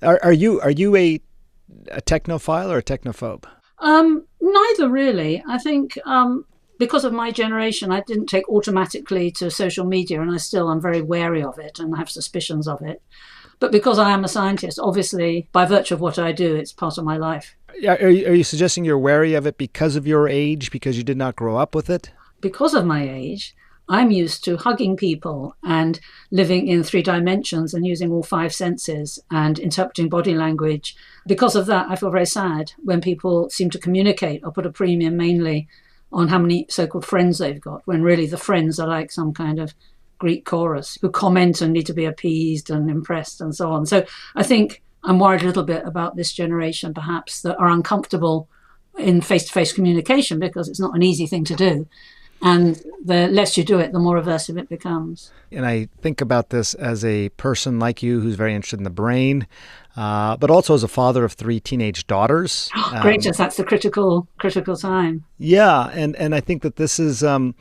Are you a technophile or a technophobe? Neither really. I think because of my generation, I didn't take automatically to social media, and I still am very wary of it and have suspicions of it. But because I am a scientist, obviously, by virtue of what I do, it's part of my life. Are you suggesting you're wary of it because of your age, because you did not grow up with it? Because of my age, I'm used to hugging people and living in 3 dimensions and using all 5 senses and interpreting body language. Because of that, I feel very sad when people seem to communicate or put a premium mainly on how many so-called friends they've got, when really the friends are like some kind of Greek chorus who comment and need to be appeased and impressed and so on. So I think I'm worried a little bit about this generation, perhaps, that are uncomfortable in face-to-face communication because it's not an easy thing to do. And the less you do it, the more aversive it becomes. And I think about this as a person like you who's very interested in the brain, but also as a father of 3 teenage daughters. Great, that's the critical time. Yeah, and I think that this is a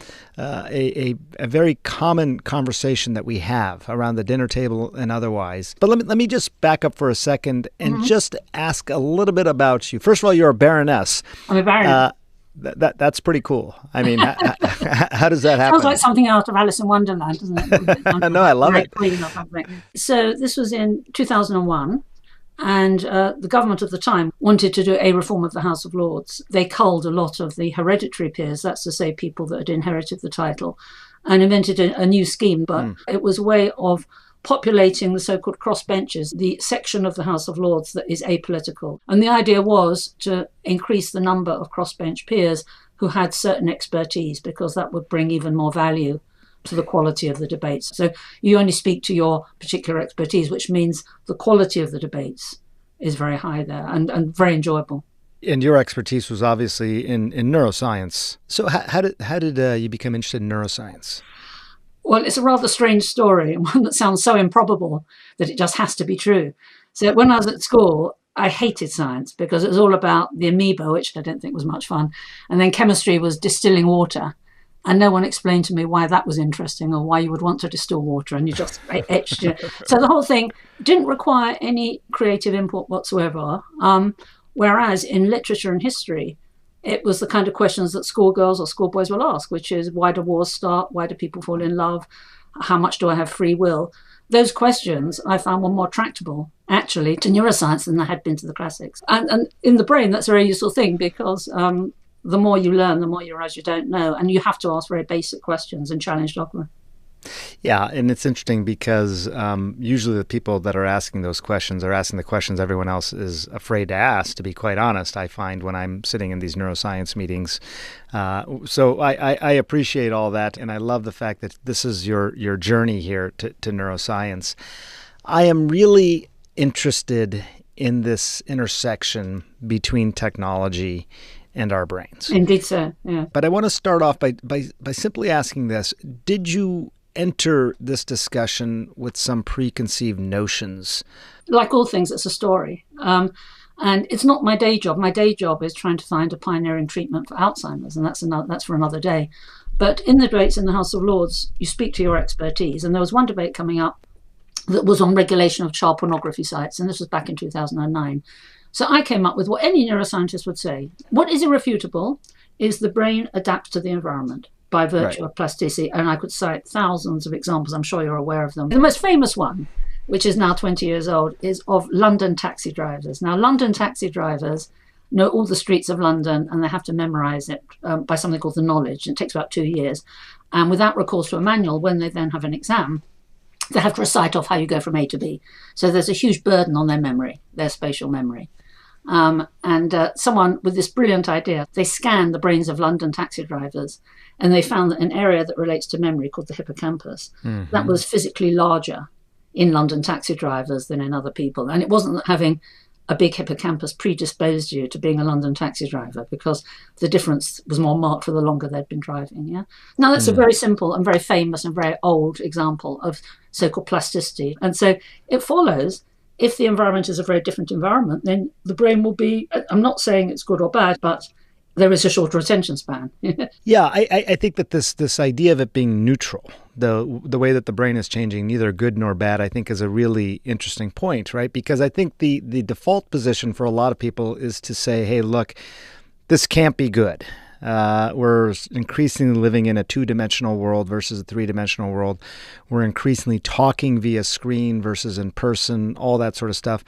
very common conversation that we have around the dinner table and otherwise. But let me just back up for a second and just ask a little bit about you. First of all, you're a baroness. I'm a baroness. That's pretty cool. I mean, how does that happen? Sounds like something out of Alice in Wonderland, doesn't it? No, I love it. Queen or something. So this was in 2001, and the government at the time wanted to do a reform of the House of Lords. They culled a lot of the hereditary peers, that's to say people that had inherited the title, and invented a new scheme. But it was a way of populating the so-called crossbenches, the section of the House of Lords that is apolitical. And the idea was to increase the number of crossbench peers who had certain expertise, because that would bring even more value to the quality of the debates. So you only speak to your particular expertise, which means the quality of the debates is very high there and very enjoyable. And your expertise was obviously in neuroscience. So how did you become interested in neuroscience? Well, it's a rather strange story, and one that sounds so improbable that it just has to be true. So when I was at school, I hated science because it was all about the amoeba, which I don't think was much fun. And then chemistry was distilling water. And no one explained to me why that was interesting or why you would want to distill water, and you just etched it. So the whole thing didn't require any creative input whatsoever. Whereas in literature and history, it was the kind of questions that schoolgirls or schoolboys will ask, which is, why do wars start? Why do people fall in love? How much do I have free will? Those questions I found were more tractable, actually, to neuroscience than they had been to the classics. And in the brain, that's a very useful thing, because the more you learn, the more you realize you don't know. And you have to ask very basic questions and challenge dogma. Yeah, and it's interesting because usually the people that are asking those questions are asking the questions everyone else is afraid to ask, to be quite honest, I find when I'm sitting in these neuroscience meetings. So I appreciate all that, and I love the fact that this is your journey here to neuroscience. I am really interested in this intersection between technology and our brains. Indeed, sir. Yeah. But I want to start off by simply asking this. Did you enter this discussion with some preconceived notions? Like all things, it's a story. And it's not my day job. My day job is trying to find a pioneering treatment for Alzheimer's, and that's for another day. But in the debates in the House of Lords, you speak to your expertise. And there was one debate coming up that was on regulation of child pornography sites, and this was back in 2009. So I came up with what any neuroscientist would say. What is irrefutable is the brain adapts to the environment by virtue of plasticity. And I could cite thousands of examples. I'm sure you're aware of them. The most famous one, which is now 20 years old, is of London taxi drivers. Now, London taxi drivers know all the streets of London, and they have to memorize it by something called the knowledge. It takes about 2 years. And without recourse to a manual, when they then have an exam, they have to recite off how you go from A to B. So there's a huge burden on their memory, their spatial memory. Someone with this brilliant idea, they scanned the brains of London taxi drivers, and they found that an area that relates to memory called the hippocampus, that was physically larger in London taxi drivers than in other people. And it wasn't that having a big hippocampus predisposed you to being a London taxi driver, because the difference was more marked for the longer they'd been driving. Yeah. Now that's a very simple and very famous and very old example of so-called plasticity. And so it follows, if the environment is a very different environment, then the brain will be, I'm not saying it's good or bad, but there is a shorter attention span. Yeah, I think that this idea of it being neutral, the way that the brain is changing, neither good nor bad, I think is a really interesting point, right? Because I think the default position for a lot of people is to say, hey, look, this can't be good. We're increasingly living in a two-dimensional world versus a three-dimensional world. We're increasingly talking via screen versus in person, all that sort of stuff.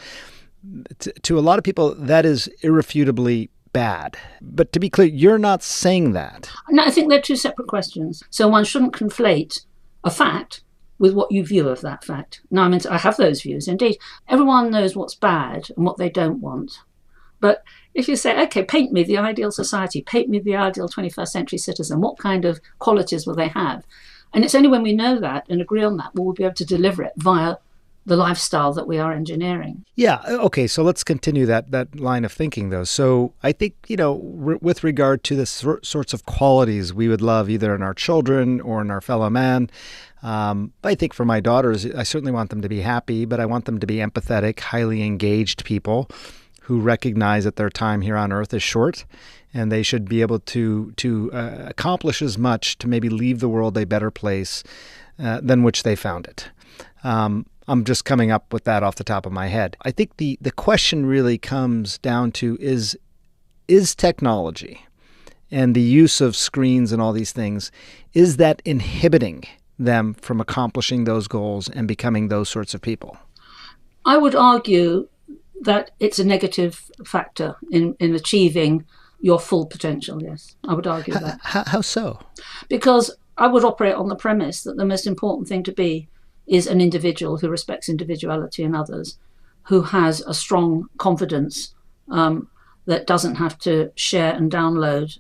To a lot of people, that is irrefutably bad. But to be clear, you're not saying that. No, I think they're two separate questions. So one shouldn't conflate a fact with what you view of that fact. Now, I mean, I have those views. Indeed, everyone knows what's bad and what they don't want. But if you say, okay, paint me the ideal society, paint me the ideal 21st century citizen, what kind of qualities will they have? And it's only when we know that and agree on that will we be able to deliver it via the lifestyle that we are engineering. Yeah. Okay. So let's continue that line of thinking, though. So I think, with regard to the sorts of qualities we would love either in our children or in our fellow man, I think for my daughters, I certainly want them to be happy, but I want them to be empathetic, highly engaged people who recognize that their time here on Earth is short, and they should be able to accomplish as much to maybe leave the world a better place than which they found it. I'm just coming up with that off the top of my head. I think the question really comes down to is technology and the use of screens and all these things, is that inhibiting them from accomplishing those goals and becoming those sorts of people? I would argue that it's a negative factor in achieving your full potential, yes. I would argue that. How so? Because I would operate on the premise that the most important thing to be is an individual who respects individuality in others, who has a strong confidence that doesn't have to share and download,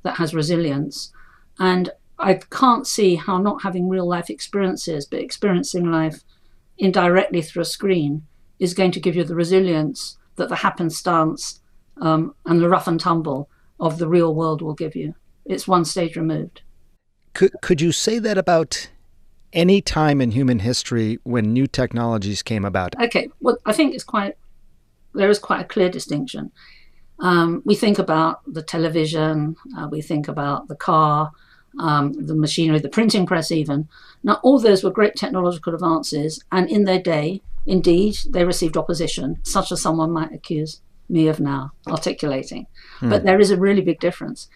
that has resilience. And I can't see how not having real life experiences, but experiencing life indirectly through a screen is going to give you the resilience that the happenstance and the rough and tumble of the real world will give you. It's one stage removed. Could you say that about any time in human history when new technologies came about? Okay, well, I think there is quite a clear distinction. We think about the television, we think about the car, the machinery, the printing press even. Now, all those were great technological advances, and in their day, indeed, they received opposition, such as someone might accuse me of now articulating. But there is a really big difference.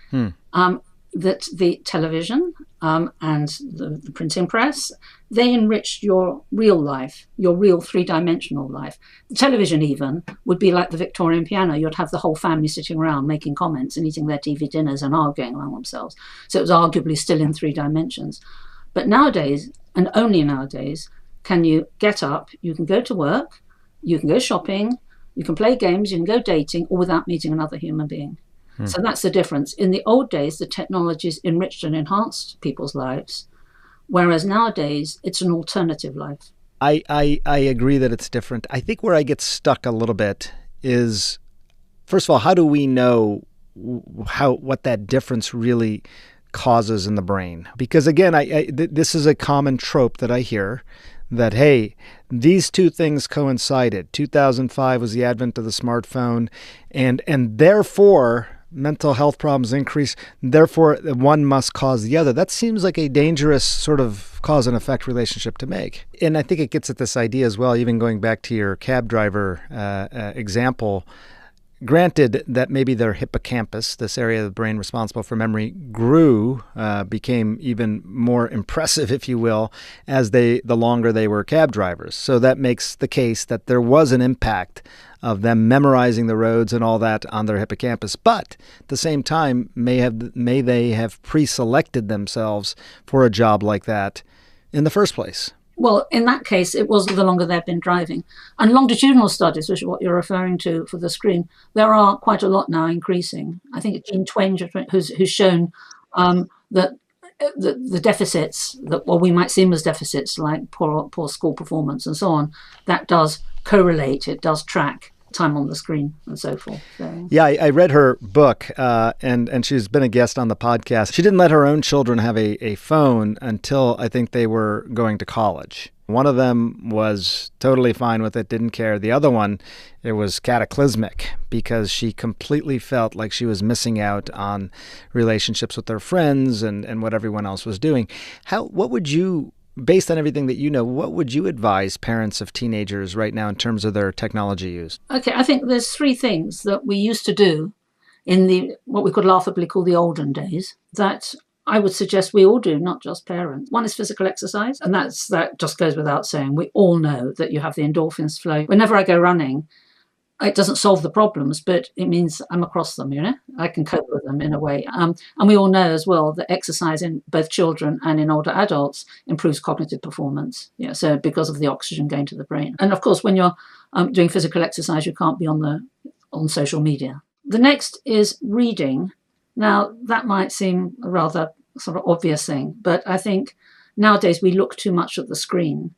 That the television and the printing press, they enriched your real life, your real three-dimensional life. The television even would be like the Victorian piano. You'd have the whole family sitting around making comments and eating their TV dinners and arguing among themselves. So it was arguably still in three dimensions. But nowadays, and only nowadays, can you get up, you can go to work, you can go shopping, you can play games, you can go dating, all without meeting another human being. So that's the difference. In the old days, the technologies enriched and enhanced people's lives, whereas nowadays, it's an alternative life. I agree that it's different. I think where I get stuck a little bit is, first of all, how do we know what that difference really causes in the brain? Because again, this is a common trope that I hear, that, hey, these two things coincided. 2005 was the advent of the smartphone, and therefore mental health problems increase, therefore one must cause the other. That seems like a dangerous sort of cause and effect relationship to make. And I think it gets at this idea as well, even going back to your cab driver example. Granted that maybe their hippocampus, this area of the brain responsible for memory, grew, became even more impressive, if you will, as the longer they were cab drivers. So that makes the case that there was an impact of them memorizing the roads and all that on their hippocampus. But at the same time, may they have pre-selected themselves for a job like that in the first place? Well, in that case, it was the longer they've been driving. And longitudinal studies, which is what you're referring to for the screen, there are quite a lot now increasing. I think it's Jean Twenge who's shown that the deficits, that what we might see as deficits, like poor school performance and so on, that does correlate, it does track time on the screen and so forth. So. Yeah, I read her book, and she's been a guest on the podcast. She didn't let her own children have a phone until I think they were going to college. One of them was totally fine with it, didn't care. The other one, it was cataclysmic because she completely felt like she was missing out on relationships with her friends and what everyone else was doing. What would you, based on everything that you know, what would you advise parents of teenagers right now in terms of their technology use? Okay, I think there's three things that we used to do in the what we could laughably call the olden days that I would suggest we all do, not just parents. One is physical exercise, and that just goes without saying. We all know that you have the endorphins flow. Whenever I go running, it doesn't solve the problems, but it means I'm across them, I can cope with them in a way. And we all know as well that exercise in both children and in older adults improves cognitive performance. So because of the oxygen going to the brain. And of course, when you're doing physical exercise, you can't be on social media. The next is reading. Now, that might seem a rather sort of obvious thing, but I think nowadays we look too much at the screen.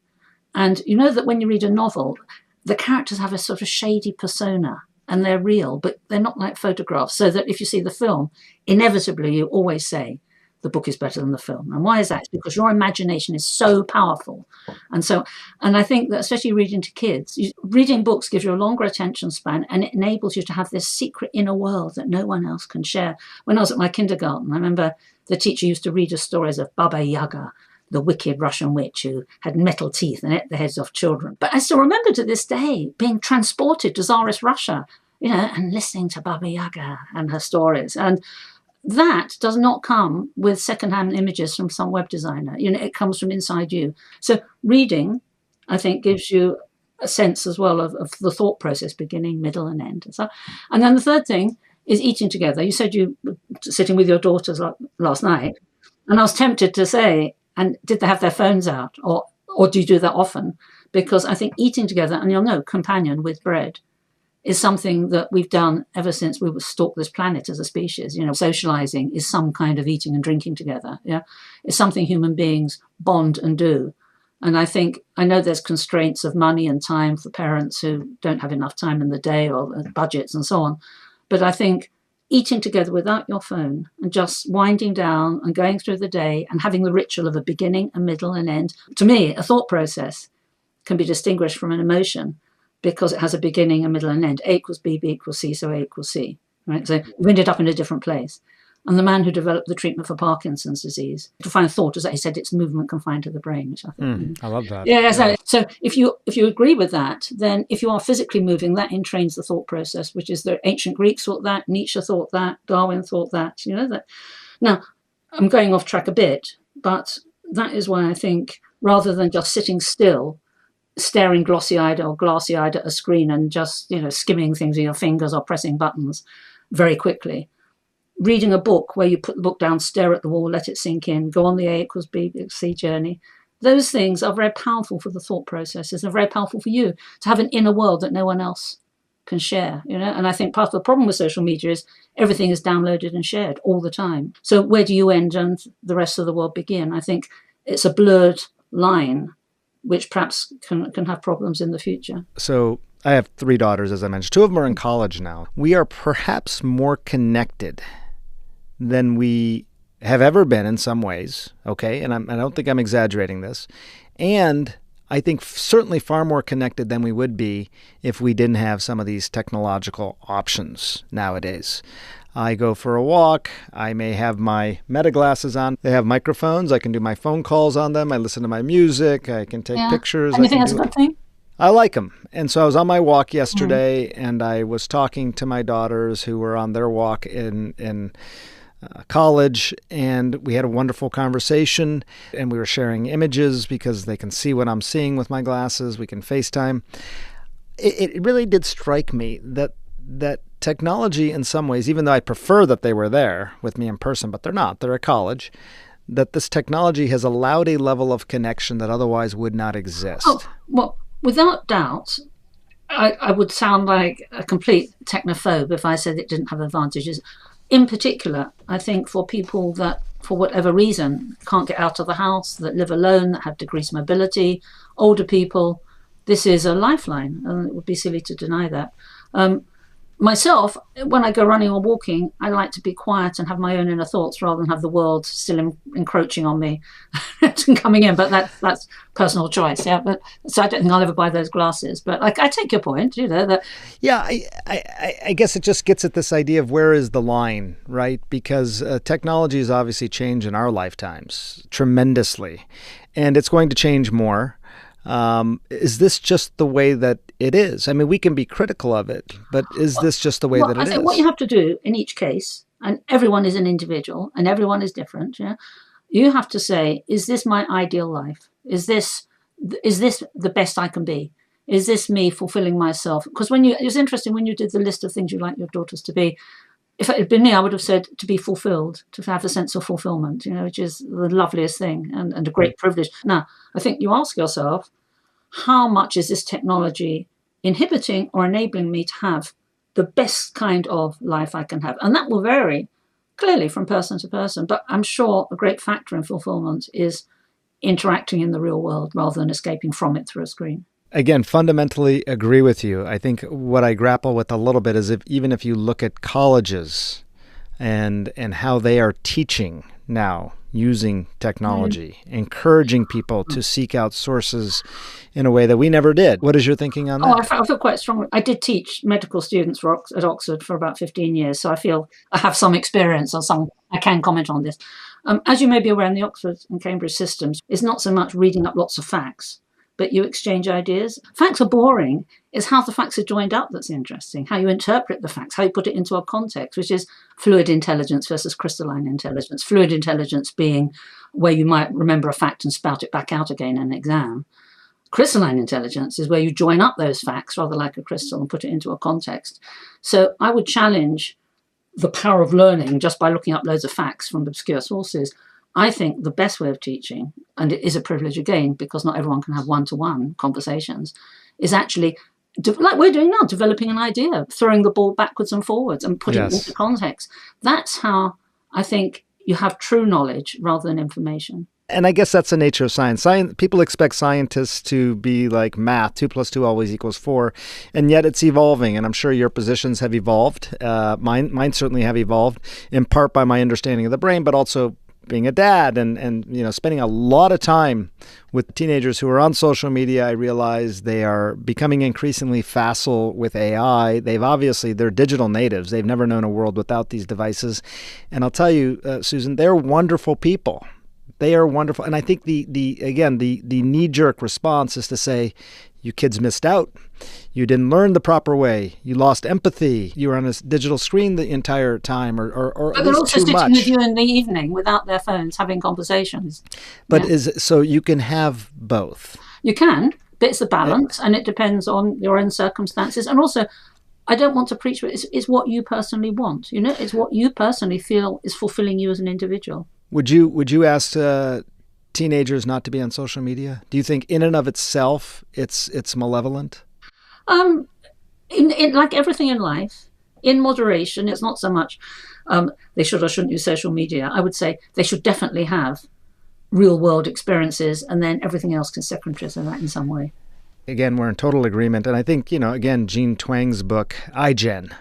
And you know that when you read a novel, the characters have a sort of shady persona and they're real, but they're not like photographs. So that if you see the film, inevitably you always say the book is better than the film. And why is that? It's because your imagination is so powerful. And I think that especially reading to kids, reading books gives you a longer attention span and it enables you to have this secret inner world that no one else can share. When I was at my kindergarten, I remember the teacher used to read us stories of Baba Yaga, the wicked Russian witch who had metal teeth and ate the heads off children. But I still remember to this day being transported to Tsarist Russia, and listening to Baba Yaga and her stories. And that does not come with secondhand images from some web designer. It comes from inside you. So reading, I think, gives you a sense as well of the thought process, beginning, middle, and end. And then the third thing is eating together. You said you were sitting with your daughters last night, and I was tempted to say, and did they have their phones out, or do you do that often? Because I think eating together, and you'll know, companion with bread, is something that we've done ever since we stalked this planet as a species. Socializing is some kind of eating and drinking together. It's something human beings bond and do. And I know there's constraints of money and time for parents who don't have enough time in the day or budgets and so on. But I think eating together without your phone and just winding down and going through the day and having the ritual of a beginning, a middle, and end. To me, a thought process can be distinguished from an emotion because it has a beginning, a middle, and end. A equals B, B equals C, so A equals C. Right? So we've ended up in a different place. And the man who developed the treatment for Parkinson's disease, defined thought, as I said, it's movement confined to the brain, which I think. I love that. Yeah. So if you agree with that, then if you are physically moving, that entrains the thought process, which is the ancient Greeks thought that, Nietzsche thought that, Darwin thought that. That. Now, I'm going off track a bit, but that is why I think rather than just sitting still, staring glossy-eyed or glassy-eyed at a screen and just skimming things with your fingers or pressing buttons very quickly, reading a book where you put the book down, stare at the wall, let it sink in, go on the A equals B equals C journey. Those things are very powerful for the thought processes. They're very powerful for you to have an inner world that no one else can share. And I think part of the problem with social media is everything is downloaded and shared all the time. So where do you end and the rest of the world begin? I think it's a blurred line which perhaps can have problems in the future. So I have 3 daughters, as I mentioned. 2 of them are in college now. We are perhaps more connected than we have ever been in some ways, okay? And I don't think I'm exaggerating this. And I think certainly far more connected than we would be if we didn't have some of these technological options nowadays. I go for a walk. I may have my Meta glasses on. They have microphones. I can do my phone calls on them. I listen to my music. I can take pictures. And you think that's a good thing? I like them. And so I was on my walk yesterday, and I was talking to my daughters who were on their walk in college, and we had a wonderful conversation, and we were sharing images because they can see what I'm seeing with my glasses. We can FaceTime. It really did strike me that technology in some ways, even though I prefer that they were there with me in person, but they're not, they're at college, that this technology has allowed a level of connection that otherwise would not exist. Oh, well, without doubt, I would sound like a complete technophobe if I said it didn't have advantages. In particular, I think for people that, for whatever reason, can't get out of the house, that live alone, that have decreased mobility, older people, this is a lifeline, and it would be silly to deny that. Myself, when I go running or walking, I like to be quiet and have my own inner thoughts rather than have the world still encroaching on me and coming in. But that's personal choice, yeah. But so I don't think I'll ever buy those glasses. But I take your point, that. Yeah, I guess it just gets at this idea of where is the line, right? Because technology has obviously changed in our lifetimes tremendously, and it's going to change more. Is this just the way that it is? I mean, we can be critical of it, but is this just the way that it is? What you have to do in each case, and everyone is an individual and everyone is different, yeah, you have to say, is this my ideal life? Is this the best I can be? Is this me fulfilling myself? Because it was interesting when you did the list of things you'd like your daughters to be. If it had been me, I would have said to be fulfilled, to have a sense of fulfillment, which is the loveliest thing and a great privilege. Now, I think you ask yourself, how much is this technology inhibiting or enabling me to have the best kind of life I can have? And that will vary clearly from person to person. But I'm sure a great factor in fulfillment is interacting in the real world rather than escaping from it through a screen. Again, fundamentally agree with you. I think what I grapple with a little bit is even if you look at colleges and how they are teaching now using technology, encouraging people to seek out sources in a way that we never did. What is your thinking on that? I feel quite strongly. I did teach medical students at Oxford for about 15 years, so I feel I have some experience I can comment on this. As you may be aware, in the Oxford and Cambridge systems, it's not so much reading up lots of facts, but you exchange ideas. Facts are boring. It's how the facts are joined up that's interesting, how you interpret the facts, how you put it into a context, which is fluid intelligence versus crystalline intelligence. Fluid intelligence being where you might remember a fact and spout it back out again in an exam. Crystalline intelligence is where you join up those facts, rather like a crystal, and put it into a context. So I would challenge the power of learning just by looking up loads of facts from obscure sources. I think the best way of teaching, and it is a privilege again, because not everyone can have one-to-one conversations, is actually, like we're doing now, developing an idea, throwing the ball backwards and forwards and putting it into context. That's how I think you have true knowledge rather than information. And I guess that's the nature of science. People expect scientists to be like math, 2 + 2 always equals 4, and yet it's evolving. And I'm sure your positions have evolved. Mine certainly have evolved, in part by my understanding of the brain, but also being a dad and spending a lot of time with teenagers who are on social media. I realize they are becoming increasingly facile with AI. They're digital natives. They've never known a world without these devices. And I'll tell you, Susan, they're wonderful people. They are wonderful. And I think the knee-jerk response is to say, you kids missed out. You didn't learn the proper way. You lost empathy. You were on a digital screen the entire time, or at least too much. But they're also sitting with you in the evening without their phones, having conversations. But so you can have both. You can, but it's a balance, and it depends on your own circumstances. And also, I don't want to preach, but it's what you personally want. It's what you personally feel is fulfilling you as an individual. Would you ask teenagers not to be on social media? Do you think in and of itself it's malevolent? In like everything in life, in moderation. It's not so much they should or shouldn't use social media. I would say they should definitely have real world experiences, and then everything else can secondary to that in some way. Again, we're in total agreement. And I think, again, Jean Twang's book, iGen,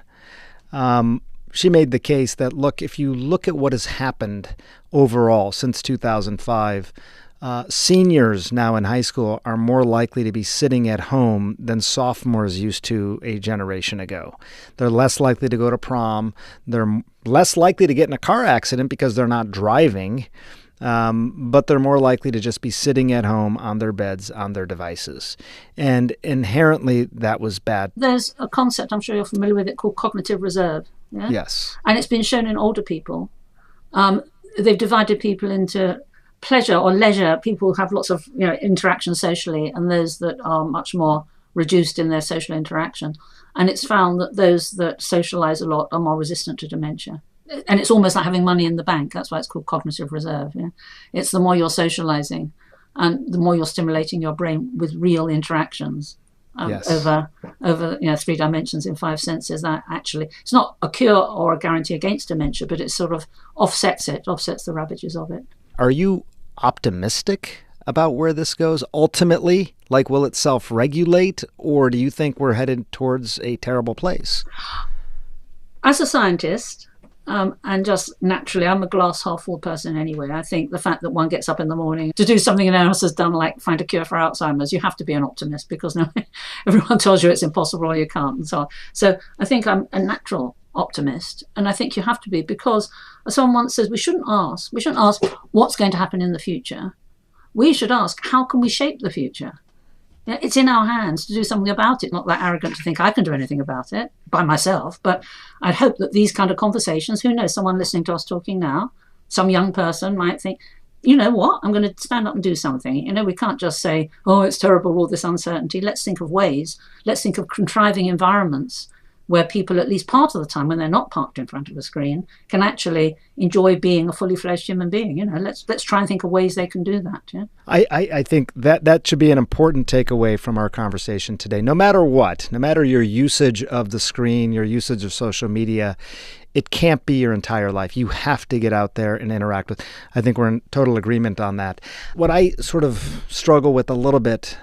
she made the case that, look, if you look at what has happened overall since 2005, seniors now in high school are more likely to be sitting at home than sophomores used to a generation ago. They're less likely to go to prom. They're less likely to get in a car accident because they're not driving. But they're more likely to just be sitting at home on their beds, on their devices. And inherently, that was bad. There's a concept, I'm sure you're familiar with it, called cognitive reserve. Yeah? Yes. And it's been shown in older people. They've divided people into pleasure or leisure. People have lots of interaction socially, and those that are much more reduced in their social interaction. And it's found that those that socialize a lot are more resistant to dementia. And it's almost like having money in the bank. That's why it's called cognitive reserve. Yeah? It's the more you're socializing and the more you're stimulating your brain with real interactions over 3 dimensions in 5 senses. That actually, it's not a cure or a guarantee against dementia, but it sort of offsets the ravages of it. Are you optimistic about where this goes ultimately? Like, will it self-regulate, or do you think we're headed towards a terrible place? As a scientist, and just naturally, I'm a glass half full person anyway. I think the fact that one gets up in the morning to do something anyone else has done, like find a cure for Alzheimer's, you have to be an optimist because no, everyone tells you it's impossible or you can't and so on. So I think I'm a natural optimist, and I think you have to be, because as someone once says, we shouldn't ask what's going to happen in the future. We should ask, how can we shape the future? Yeah, it's in our hands to do something about it. Not that arrogant to think I can do anything about it by myself, but I'd hope that these kind of conversations, who knows, someone listening to us talking now, some young person might think, you know what, I'm going to stand up and do something. You know, we can't just say, oh, it's terrible, all this uncertainty. Let's think of ways. Let's think of contriving environments where people, at least part of the time when they're not parked in front of a screen, can actually enjoy being a fully fledged human being. You know, let's try and think of ways they can do that. Yeah? I think that should be an important takeaway from our conversation today. No matter what, no matter your usage of the screen, your usage of social media, it can't be your entire life. You have to get out there and interact with. I think we're in total agreement on that. What I sort of struggle with a little bit,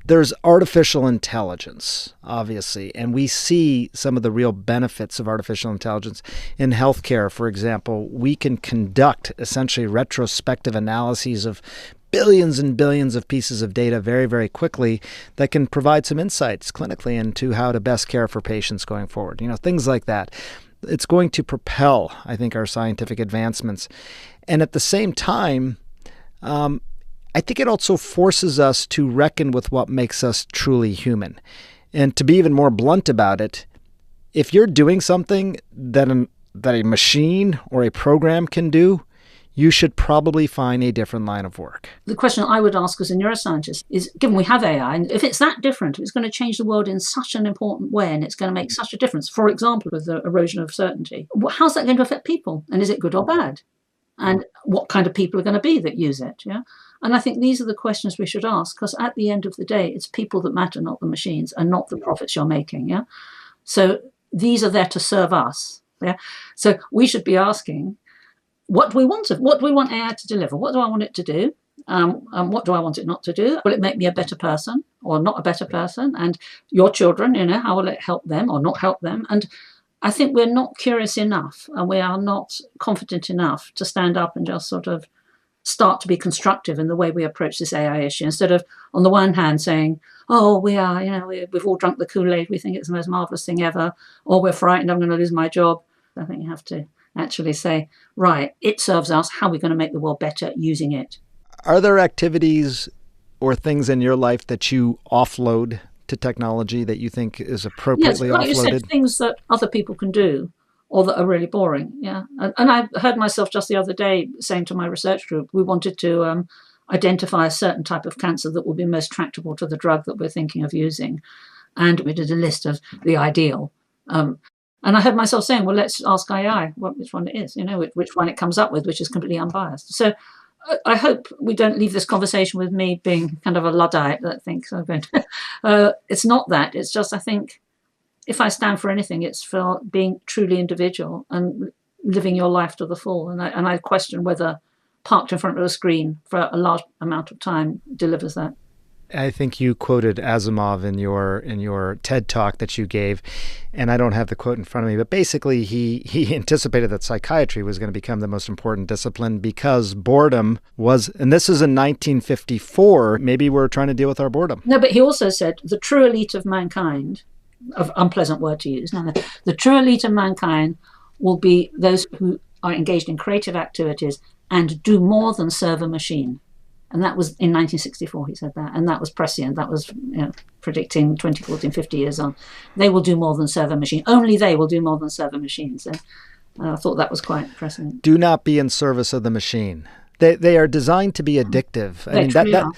there's artificial intelligence, obviously, and we see some of the real benefits of artificial intelligence in healthcare. For example, we can conduct essentially retrospective analyses of billions and billions of pieces of data very, very quickly that can provide some insights clinically into how to best care for patients going forward. You know, things like that. It's going to propel, I think, our scientific advancements. And at the same time, I think it also forces us to reckon with what makes us truly human. And to be even more blunt about it, if you're doing something that a machine or a program can do, you should probably find a different line of work. The question I would ask as a neuroscientist is, given we have AI, and if it's that different, it's going to change the world in such an important way and it's going to make such a difference, for example, with the erosion of certainty, how's that going to affect people? And is it good or bad? And what kind of people are going to be that use it? Yeah. And I think these are the questions we should ask, because at the end of the day, it's people that matter, not the machines, and not the profits you're making. Yeah. So these are there to serve us. Yeah. So we should be asking, what do we want AI to deliver? What do I want it to do? What do I want it not to do? Will it make me a better person or not a better person? And your children, you know, how will it help them or not help them? And I think we're not curious enough, and we are not confident enough to stand up and just sort of start to be constructive in the way we approach this AI issue, instead of, on the one hand, saying, oh, we are, you know, we've all drunk the Kool-Aid, we think it's the most marvelous thing ever, or we're frightened, I'm going to lose my job. I think you have to actually say, right, it serves us, how are we going to make the world better using it? Are there activities or things in your life that you offload to technology that you think is appropriately offloaded? Yes, like you said, things that other people can do or that are really boring. Yeah. And I heard myself just the other day saying to my research group, we wanted to identify a certain type of cancer that would be most tractable to the drug that we're thinking of using. And we did a list of the ideal. And I heard myself saying, well, let's ask AI which one it is, you know, which one it comes up with, which is completely unbiased. So I hope we don't leave this conversation with me being kind of a Luddite that thinks I'm going to. It's not that. It's just, I think, if I stand for anything, it's for being truly individual and living your life to the full. And I question whether parked in front of a screen for a large amount of time delivers that. I think you quoted Asimov in your TED talk that you gave, and I don't have the quote in front of me, but basically he anticipated that psychiatry was going to become the most important discipline because boredom was, and this is in 1954, maybe we're trying to deal with our boredom. No, but he also said the true elite of mankind, of unpleasant word to use, no, the true elite of mankind will be those who are engaged in creative activities and do more than serve a machine. And that was in 1964, he said that. And that was prescient. That was, you know, predicting 2014, 50 years on. They will do more than serve a machine. Only they will do more than serve a machine. So I thought that was quite prescient. Do not be in service of the machine. They are designed to be addictive. I mean, that